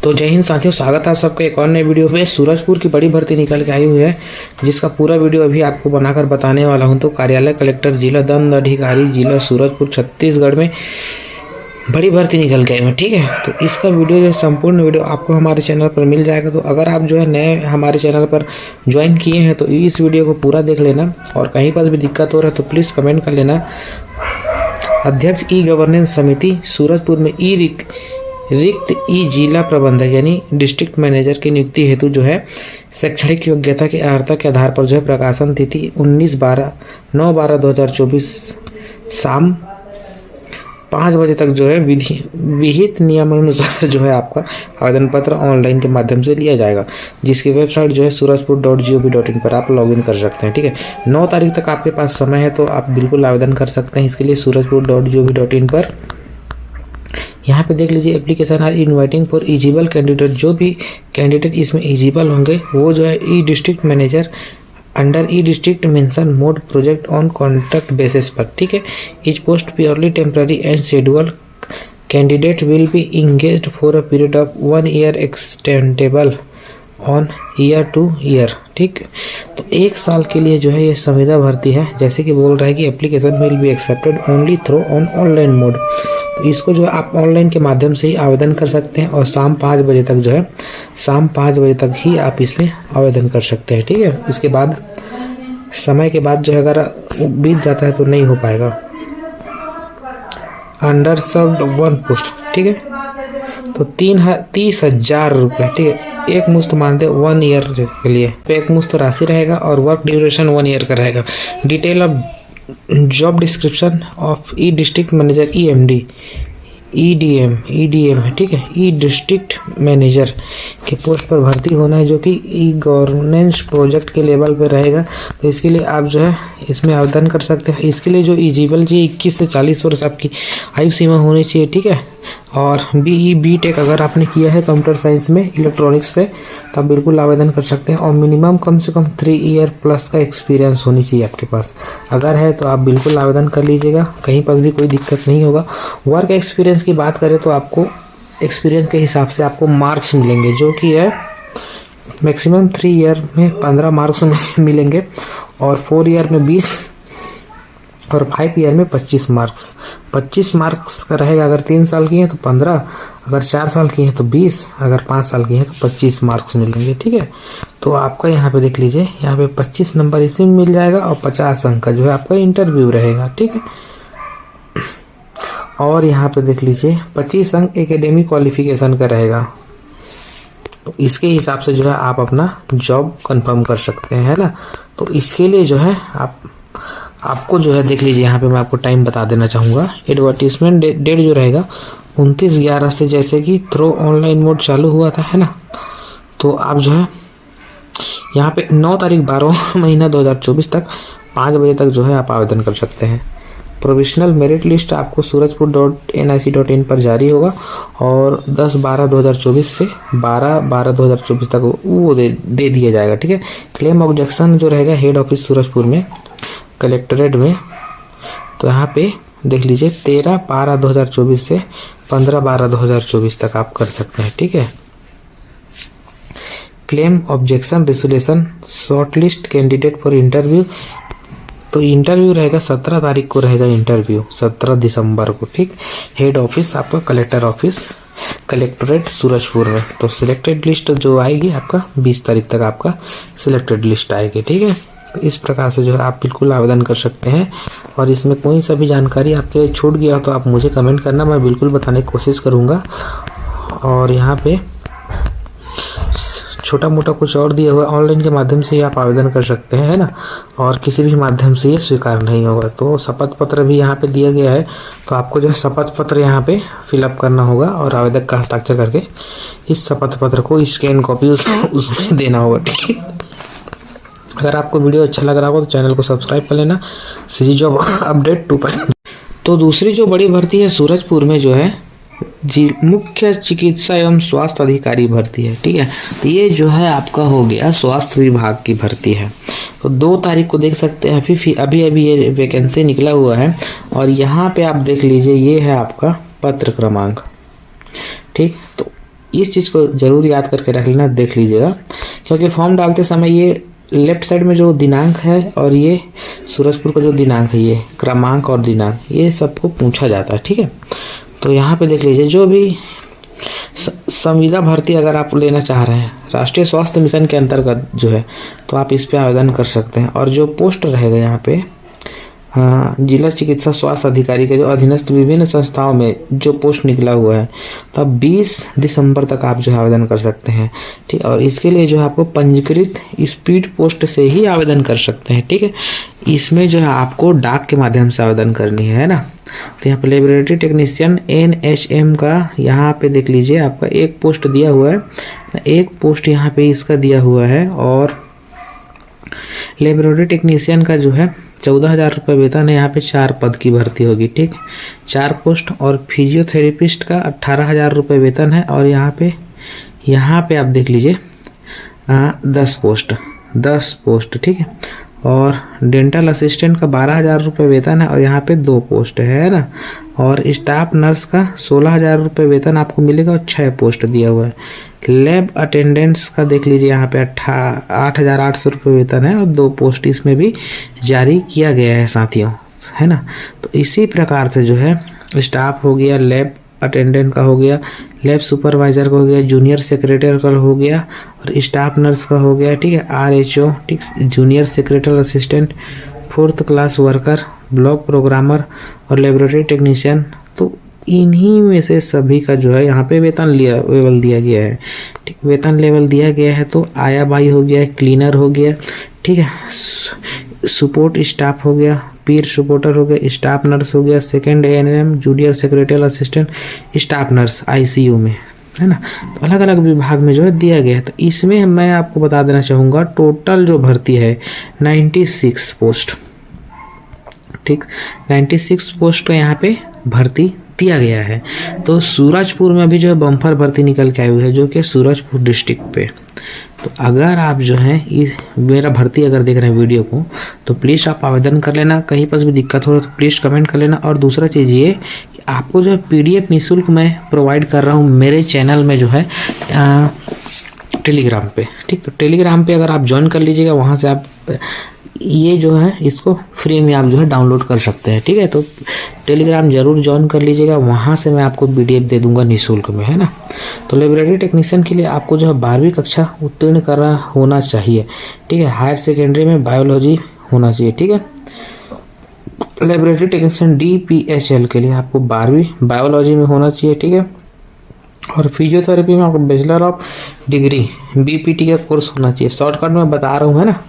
तो जय हिंद साथियों, स्वागत है आप सबका एक और नए वीडियो पे। सूरजपुर की बड़ी भर्ती निकल के आई हुई है, जिसका पूरा वीडियो अभी आपको बनाकर बताने वाला हूं। तो कार्यालय कलेक्टर जिला दंड अधिकारी जिला सूरजपुर छत्तीसगढ़ में बड़ी भर्ती निकल के आई है। ठीक है, तो इसका वीडियो जो संपूर्ण वीडियो आपको हमारे चैनल पर मिल जाएगा। तो अगर आप जो है नए हमारे चैनल पर ज्वाइन किए हैं तो इस वीडियो को पूरा देख लेना, और कहीं पर भी दिक्कत हो रहा है तो प्लीज़ कमेंट कर लेना। अध्यक्ष ई गवर्नेंस समिति सूरजपुर में रिक्त ई जिला प्रबंधक यानी डिस्ट्रिक्ट मैनेजर की नियुक्ति हेतु जो है शैक्षणिक योग्यता की अर्हता के आधार पर जो है प्रकाशन तिथि 9/12/2024 शाम 5 बजे तक जो है विहित नियमानुसार जो है आपका आवेदन पत्र ऑनलाइन के माध्यम से लिया जाएगा, जिसकी वेबसाइट जो है surajpur.gov.in पर आप लॉगिन कर सकते हैं। ठीक है, 9 तारीख तक आपके पास समय है, तो आप बिल्कुल आवेदन कर सकते हैं। इसके लिए surajpur.gov.in पर यहाँ पे देख लीजिए, application are inviting for eligible candidate. जो भी कैंडिडेट इसमें एलिजिबल होंगे वो जो है e district manager under e district mention mode project on contract basis पर। ठीक है, each post purely temporary and schedule candidate will be engaged for a period of 1 year extendable on year to year. ठीक, तो 1 साल के लिए जो है ये संविदा भर्ती है। जैसे कि बोल रहा है कि application will be accepted only through on online mode. तो इसको जो है आप ऑनलाइन के माध्यम से ही आवेदन कर सकते हैं, और शाम 5 बजे तक जो है ही आप इसमें आवेदन कर सकते हैं। ठीक है, इसके बाद समय के बाद जो है अगर बीत जाता है तो नहीं हो पाएगा। Under served 1 post. ठीक है, तो 30,000 रुपये। ठीक है, एक मुश्त मानते 1 ईयर के लिए, तो एक मुश्त राशि रहेगा और वर्क ड्यूरेशन 1 ईयर का रहेगा। Detail of job description of E district manager EMD EDM है। ठीक है, ई डिस्ट्रिक्ट मैनेजर के पोस्ट पर भर्ती होना है, जो कि ई गवर्नेंस प्रोजेक्ट के लेवल पे रहेगा। तो इसके लिए आप जो है इसमें आवेदन कर सकते हैं। इसके लिए जो एलिजिबल चाहिए 21 से 40 वर्ष आपकी आयु सीमा होनी चाहिए। ठीक है, और BTech अगर आपने किया है कंप्यूटर साइंस में इलेक्ट्रॉनिक्स पे तो आप बिल्कुल आवेदन कर सकते हैं। और मिनिमम कम से कम 3 ईयर प्लस का एक्सपीरियंस होनी चाहिए आपके पास। अगर है तो आप बिल्कुल आवेदन कर लीजिएगा, कहीं पर भी कोई दिक्कत नहीं होगा। वर्क एक्सपीरियंस की बात करें तो आपको एक्सपीरियंस के हिसाब से आपको मार्क्स मिलेंगे, जो कि है मैक्सिमम 3 ईयर में 15 मार्क्स मिलेंगे, और 4 ईयर में 20 और 5 ईयर में 25 मार्क्स। 25 मार्क्स का रहेगा। अगर 3 साल की है तो 15, अगर 4 साल की है तो 20, अगर 5 साल की है तो 25 मार्क्स मिलेंगे। ठीक है, तो आपका यहाँ पे देख लीजिए, यहाँ पे 25 नंबर इसमें मिल जाएगा, और 50 अंक का जो है आपका इंटरव्यू रहेगा। ठीक है, और यहाँ पे देख लीजिए 25 अंक एकेडमिक क्वालिफिकेशन का रहेगा। तो इसके हिसाब से जो है आप अपना जॉब कंफर्म कर सकते हैं, है ना। तो इसके लिए जो है आपको जो है देख लीजिए, यहाँ पे मैं आपको टाइम बता देना चाहूँगा। एडवर्टीजमेंट डेट जो रहेगा 29/11 से, जैसे कि थ्रो ऑनलाइन मोड चालू हुआ था, है ना। तो आप जो है यहाँ पे 9 तारीख 12 महीना 2024 तक 5 बजे तक जो है आप आवेदन कर सकते हैं। प्रोविजनल मेरिट लिस्ट आपको surajpur.nic.in पर जारी होगा, और 10/12/2024 से 12/12/2024 तक वो दे दिया जाएगा। ठीक है, क्लेम ऑब्जेक्शन जो रहेगा हेड ऑफिस सूरजपुर में कलेक्ट्रेट में, तो यहाँ पे देख लीजिए 13/12/2024 से 15/12/2024 तक आप कर सकते हैं। ठीक है, claim objection resolution shortlist candidate for interview. तो इंटरव्यू रहेगा 17 तारीख को रहेगा इंटरव्यू, 17 दिसंबर को। ठीक, हेड ऑफिस आपका कलेक्टर ऑफिस कलेक्ट्रेट सूरजपुर में। तो सिलेक्टेड लिस्ट जो आएगी आपका 20 तारीख तक आपका सिलेक्टेड लिस्ट आएगी। ठीक है, तो इस प्रकार से जो है आप बिल्कुल आवेदन कर सकते हैं। और इसमें कोई सा भी जानकारी आपके छूट गया तो आप मुझे कमेंट करना, मैं बिल्कुल बताने की कोशिश करूँगा। और यहाँ पे छोटा मोटा कुछ और दिया हुआ, ऑनलाइन के माध्यम से आप आवेदन कर सकते हैं, है ना। और किसी भी माध्यम से ये स्वीकार नहीं होगा। तो शपथ पत्र भी यहाँ पे दिया गया है, तो आपको जो है शपथ पत्र यहाँ पे फिलअप करना होगा, और आवेदक का हस्ताक्षर करके इस शपथ पत्र को स्कैन कॉपी उसमें देना होगा। ठीक है, अगर आपको वीडियो अच्छा लग रहा हो तो चैनल को सब्सक्राइब कर लेना। CG job update 2.0। तो दूसरी जो बड़ी भर्ती है सूरजपुर में जो है जी मुख्य चिकित्सा एवं स्वास्थ्य अधिकारी भर्ती है। ठीक है, तो ये जो है आपका हो गया स्वास्थ्य विभाग की भर्ती है। तो 2 तारीख को देख सकते हैं, अभी ये वैकेंसी निकला हुआ है, और यहाँ पे आप देख लीजिए ये है आपका पत्र क्रमांक। ठीक, तो इस चीज़ को जरूर याद करके रख लेना, देख लीजिएगा, क्योंकि फॉर्म डालते समय ये लेफ्ट साइड में जो दिनांक है और ये सूरजपुर का जो दिनांक है, ये क्रमांक और दिनांक, ये सबको पूछा जाता है, ठीक है। तो यहाँ पे देख लीजिए, जो भी संविदा भर्ती अगर आप लेना चाह रहे हैं राष्ट्रीय स्वास्थ्य मिशन के अंतर्गत जो है, तो आप इस पे आवेदन कर सकते हैं। और जो पोस्ट रहेगा यहाँ पे जिला चिकित्सा स्वास्थ्य अधिकारी के जो अधीनस्थ विभिन्न संस्थाओं में जो पोस्ट निकला हुआ है, तो आप 20 दिसंबर तक आप जो है आवेदन कर सकते हैं, ठीक। और इसके लिए जो है आपको पंजीकृत स्पीड पोस्ट से ही आवेदन कर सकते हैं, ठीक है। इसमें जो है आपको डाक के माध्यम से आवेदन करनी है ना। तो यहाँ पे लेबोरेटरी टेक्नीशियन NHM का यहाँ पे देख लीजिए, आपका एक पोस्ट दिया हुआ है, एक पोस्ट यहाँ पे इसका दिया हुआ है। और लेबोरेटरी टेक्नीशियन का जो है 14,000 रुपये वेतन है। यहाँ पे 4 पद की भर्ती होगी, ठीक, 4 पोस्ट। और फिजियोथेरेपिस्ट का 18,000 रुपये वेतन है। और यहाँ पे आप देख लीजिए 10 पोस्ट, ठीक है। और डेंटल असिस्टेंट का 12,000 रुपये वेतन है और यहाँ पे 2 पोस्ट है ना। और स्टाफ नर्स का 16,000 रुपये वेतन आपको मिलेगा और 6 पोस्ट दिया हुआ है। लैब अटेंडेंट्स का देख लीजिए, यहाँ पे 8,800 रुपये वेतन है और 2 पोस्ट इसमें भी जारी किया गया है साथियों, है ना। तो इसी प्रकार से जो है स्टाफ हो गया, लैब अटेंडेंट का हो गया, लैब सुपरवाइजर का हो गया, जूनियर सेक्रेटरी का हो गया और स्टाफ नर्स का हो गया, ठीक है। RHO, ठीक, junior secretary assistant, 4th class worker, block programmer और लेबोरेटरी टेक्नीशियन, तो इन्हीं में से सभी का जो है यहाँ पे वेतन लेवल दिया गया है, ठीक। वेतन लेवल दिया गया है तो आया बाई हो गया, क्लीनर हो गया, ठीक है, सपोर्ट स्टाफ हो गया, पीर सपोर्टर हो गया, स्टाफ नर्स हो गया, second ANM, junior secretary assistant, staff nurse ICU में, है ना। तो अलग अलग विभाग में जो है दिया गया है। तो इसमें मैं आपको बता देना चाहूँगा टोटल जो भर्ती है 96 पोस्ट, ठीक, 96 पोस्ट यहाँ पे भर्ती दिया गया है। तो सूरजपुर में भी जो है बम्पर भर्ती निकल के आई हुई है, जो कि सूरजपुर डिस्ट्रिक्ट पे। तो अगर आप जो है इस मेरा भर्ती अगर देख रहे हैं वीडियो को, तो प्लीज़ आप आवेदन कर लेना। कहीं पर भी दिक्कत हो तो प्लीज़ कमेंट कर लेना। और दूसरा चीज़ ये कि आपको जो है PDF निःशुल्क मैं प्रोवाइड कर रहा हूँ मेरे चैनल में जो है टेलीग्राम पे, ठीक। तो टेलीग्राम पे अगर आप ज्वाइन कर लीजिएगा, वहाँ से आप ये जो है इसको फ्री में आप जो है डाउनलोड कर सकते हैं, ठीक है। तो टेलीग्राम जरूर ज्वाइन कर लीजिएगा, वहाँ से मैं आपको PDF दे दूंगा निःशुल्क में, है ना। तो लेबोरेटरी टेक्नीशियन के लिए आपको जो है 12वीं कक्षा उत्तीर्ण करना होना चाहिए, ठीक है। हायर सेकेंडरी में बायोलॉजी होना चाहिए, ठीक है। लेबोरेटरी टेक्नीशियन DPHL के लिए आपको 12वीं बायोलॉजी में होना चाहिए, ठीक है। और फिजियोथेरेपी में आपको बैचलर ऑफ डिग्री BPT का कोर्स होना चाहिए। शॉर्टकट में बता रहा हूँ, है ना।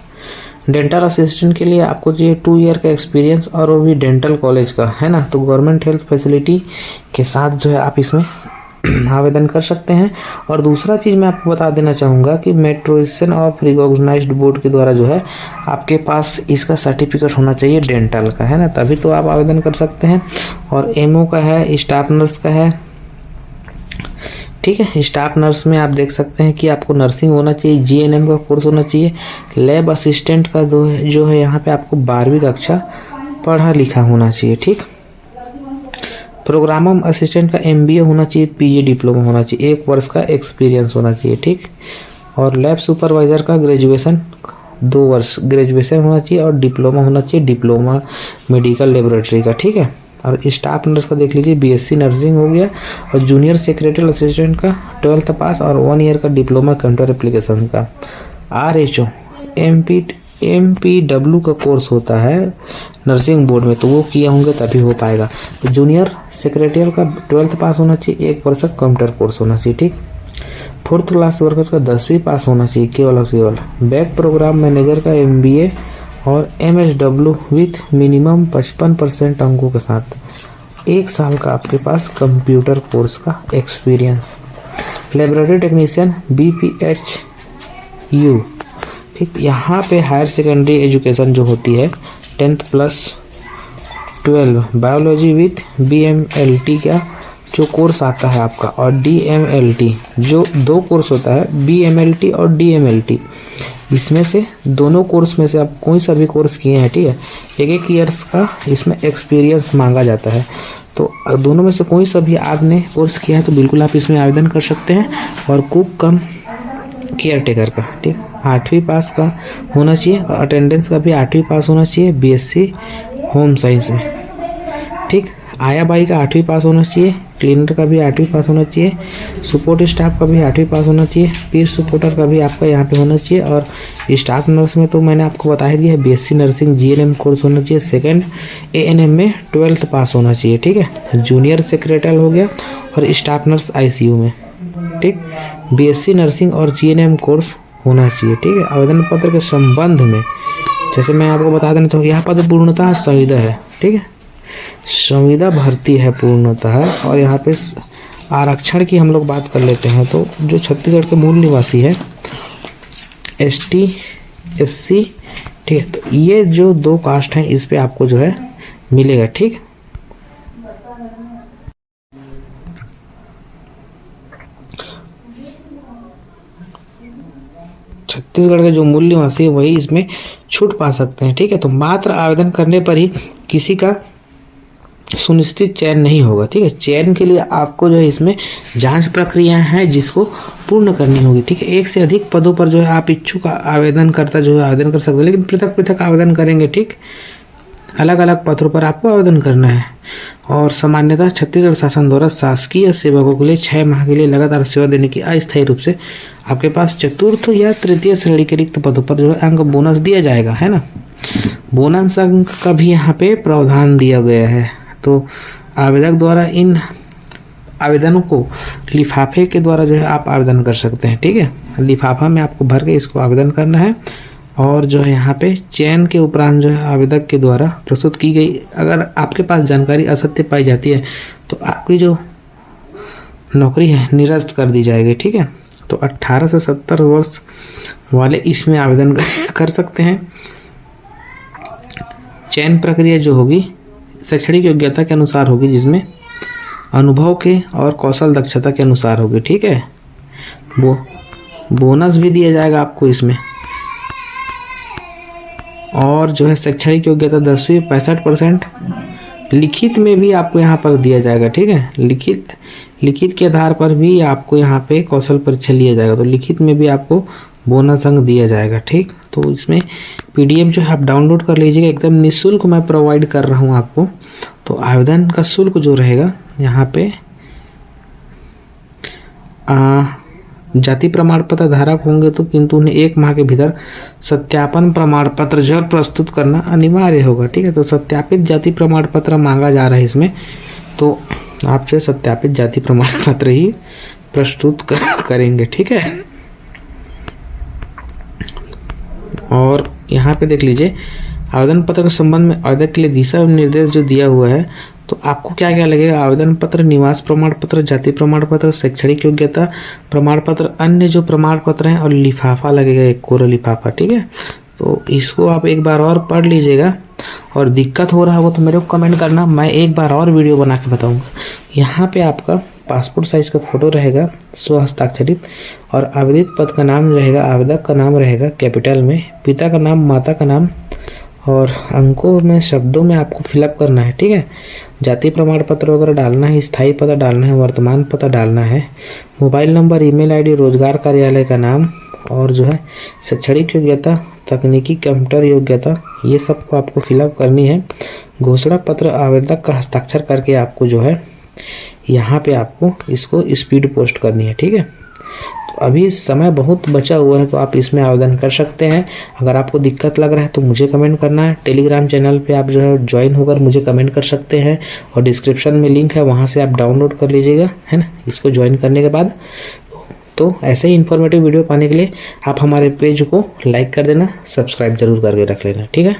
डेंटल असिस्टेंट के लिए आपको चाहिए 2 ईयर का एक्सपीरियंस और वो भी डेंटल कॉलेज का, है ना। तो गवर्नमेंट हेल्थ फैसिलिटी के साथ जो है आप इसमें आवेदन कर सकते हैं। और दूसरा चीज़ मैं आपको बता देना चाहूँगा कि मेट्रोपोलिटन ऑफ रिकॉग्नाइज्ड बोर्ड के द्वारा जो है आपके पास इसका सर्टिफिकेट होना चाहिए डेंटल का, है ना, तभी तो आप आवेदन कर सकते हैं। और MO का है, स्टाफ नर्स का है, ठीक है। स्टाफ नर्स में आप देख सकते हैं कि आपको नर्सिंग होना चाहिए, GNM का कोर्स होना चाहिए। लैब असिस्टेंट का जो है यहाँ पे आपको 12वीं कक्षा पढ़ा लिखा होना चाहिए, ठीक। प्रोग्राम असिस्टेंट का MBA होना चाहिए, PG डिप्लोमा होना चाहिए, 1 वर्ष का एक्सपीरियंस होना चाहिए, ठीक। और लैब सुपरवाइजर का ग्रेजुएशन 2 वर्ष ग्रेजुएशन होना चाहिए और डिप्लोमा होना चाहिए, डिप्लोमा मेडिकल लेबोरेटरी का, ठीक है। और स्टाफ नर्स का देख लीजिए BSc नर्सिंग हो गया। और जूनियर सेक्रेटरी असिस्टेंट का 12th पास और 1 ईयर का डिप्लोमा कंप्यूटर एप्लीकेशन का। RHO MPW का कोर्स होता है नर्सिंग बोर्ड में, तो वो किए होंगे तभी हो पाएगा। तो जूनियर सेक्रेटरी का 12th पास होना चाहिए, 1 वर्ष का कंप्यूटर कोर्स होना चाहिए, ठीक। 4th क्लास वर्कर का 10वीं पास होना चाहिए केवल और केवल। बैक प्रोग्राम मैनेजर का MBA और MSW विथ मिनिमम 55% अंकों के साथ 1 साल का आपके पास कंप्यूटर कोर्स का एक्सपीरियंस। लेबोरेटरी टेक्नीशियन BPHU, ठीक। यहाँ पे हायर सेकेंडरी एजुकेशन जो होती है 10th + 12 बायोलॉजी विथ BMLT का जो कोर्स आता है आपका, और DMLT जो 2 कोर्स होता है, BMLT और DMLT। इसमें से दोनों कोर्स में से आप कोई सा भी कोर्स किए हैं, ठीक है, 1-1 ईयर्स का इसमें एक्सपीरियंस मांगा जाता है। तो दोनों में से कोई सा भी आपने कोर्स किया है तो बिल्कुल आप इसमें आवेदन कर सकते हैं। और कुक कम केयर टेकर का, ठीक, 8वीं पास का होना चाहिए और अटेंडेंस का भी 8वीं पास होना चाहिए बीएससी होम साइंस में, ठीक। आया बाई का 8वीं पास होना चाहिए, क्लीनर का भी 8वीं पास होना चाहिए, सपोर्ट स्टाफ का भी 8वीं पास होना चाहिए, पीर सपोर्टर का भी आपका यहाँ पे होना चाहिए। और स्टाफ नर्स में तो मैंने आपको बता ही दिया है, बीएससी नर्सिंग जीएनएम कोर्स होना चाहिए। सेकंड एएनएम में 12th पास होना चाहिए, ठीक है। जूनियर सेक्रेटरी हो गया और स्टाफ नर्स आईसीयू में, ठीक। बीएससी नर्सिंग और जीएनएम कोर्स होना चाहिए, ठीक है। आवेदन पत्र के संबंध में जैसे मैं आपको बता देना तो यहाँ पद पूर्णतः संविदा है, ठीक है, संविदा भर्ती है पूर्णतः। और यहाँ पे आरक्षण की हम लोग बात कर लेते हैं तो जो छत्तीसगढ़ के मूल निवासी है, एसटी एससी, ठीक है, तो ये जो 2 कास्ट हैं इस पे आपको जो है मिलेगा, ठीक। छत्तीसगढ़ के जो मूल निवासी है वही इसमें छूट पा सकते हैं, ठीक है। तो मात्र आवेदन करने पर ही किसी का सुनिश्चित चयन नहीं होगा, ठीक है। चयन के लिए आपको जो है इसमें जांच प्रक्रिया है जिसको पूर्ण करनी होगी, ठीक है। 1 से अधिक पदों पर जो है आप इच्छुक आवेदनकर्ता जो है आवेदन कर सकते हैं, लेकिन पृथक पृथक आवेदन करेंगे, ठीक। अलग अलग पत्रों पर आपको आवेदन करना है। और सामान्यतः छत्तीसगढ़ शासन द्वारा शासकीय सेवकों के लिए 6 माह के लिए लगातार सेवा देने की अस्थायी रूप से आपके पास 4th या 3य श्रेणी के रिक्त पदों पर जो है अंक बोनस दिया जाएगा, है ना। बोनस अंक का भी यहाँ पे प्रावधान दिया गया है। तो आवेदक द्वारा इन आवेदनों को लिफाफे के द्वारा जो है आप आवेदन कर सकते हैं, ठीक है। लिफाफा में आपको भर के इसको आवेदन करना है। और जो है यहाँ पे चयन के उपरांत जो है आवेदक के द्वारा प्रस्तुत की गई अगर आपके पास जानकारी असत्य पाई जाती है तो आपकी जो नौकरी है निरस्त कर दी जाएगी, ठीक है। तो 18 से 70 वर्ष वाले इसमें आवेदन कर सकते हैं। चयन प्रक्रिया जो होगी शैक्षणिक योग्यता के अनुसार होगी, जिसमें अनुभव के और कौशल दक्षता के अनुसार होगी, ठीक है। वो बोनस भी दिया जाएगा आपको इसमें। और जो है शैक्षणिक योग्यता 10वीं 65%, लिखित में भी आपको यहाँ पर दिया जाएगा, ठीक है। लिखित के आधार पर भी आपको यहाँ पे कौशल परीक्षा लिया जाएगा, तो लिखित में भी आपको बोनस अंक दिया जाएगा, ठीक। तो इसमें पीडीएफ जो है आप डाउनलोड कर लीजिएगा, एकदम निःशुल्क मैं प्रोवाइड कर रहा हूँ आपको। तो आवेदन का शुल्क जो रहेगा यहाँ पे जाति प्रमाण पत्र धारक होंगे तो किंतु उन्हें 1 माह के भीतर सत्यापन प्रमाण पत्र जो प्रस्तुत करना अनिवार्य होगा, ठीक है। तो सत्यापित जाति प्रमाण पत्र मांगा जा रहा है इसमें, तो आप जो सत्यापित जाति प्रमाण पत्र ही प्रस्तुत करेंगे, ठीक है। और यहाँ पे देख लीजिए आवेदन पत्र के संबंध में आवेदक के लिए दिशा निर्देश जो दिया हुआ है, तो आपको क्या क्या लगेगा, आवेदन पत्र, निवास प्रमाण पत्र, जाति प्रमाण पत्र, शैक्षणिक योग्यता प्रमाण पत्र, अन्य जो प्रमाण पत्र हैं और लिफाफा लगेगा, एक कोरा लिफाफा, ठीक है। तो इसको आप एक बार और पढ़ लीजिएगा और दिक्कत हो रहा हो तो मेरे को कमेंट करना, मैं एक बार और वीडियो बना के बताऊंगा। यहाँ पे आपका पासपोर्ट साइज का फोटो रहेगा स्वहस्ताक्षरित और आवेदित पद का नाम रहेगा, आवेदक का नाम रहेगा कैपिटल में, पिता का नाम, माता का नाम और अंकों में शब्दों में आपको फिलअप करना है, ठीक है। जाति प्रमाण पत्र वगैरह डालना है, स्थायी पता डालना है, वर्तमान पता डालना है, मोबाइल नंबर, ईमेल आईडी, रोजगार कार्यालय का नाम और जो है शैक्षणिक योग्यता, तकनीकी कंप्यूटर योग्यता, ये सबको आपको फिलअप करनी है। घोषणा पत्र आवेदक का हस्ताक्षर करके आपको जो है यहाँ पे आपको इसको स्पीड पोस्ट करनी है, ठीक है। तो अभी समय बहुत बचा हुआ है तो आप इसमें आवेदन कर सकते हैं। अगर आपको दिक्कत लग रहा है तो मुझे कमेंट करना है। टेलीग्राम चैनल पे आप जो है ज्वाइन होकर मुझे कमेंट कर सकते हैं और डिस्क्रिप्शन में लिंक है, वहाँ से आप डाउनलोड कर लीजिएगा, है ना। इसको ज्वाइन करने के बाद तो ऐसे ही इन्फॉर्मेटिव वीडियो पाने के लिए आप हमारे पेज को लाइक कर देना, सब्सक्राइब जरूर करके रख लेना, ठीक है।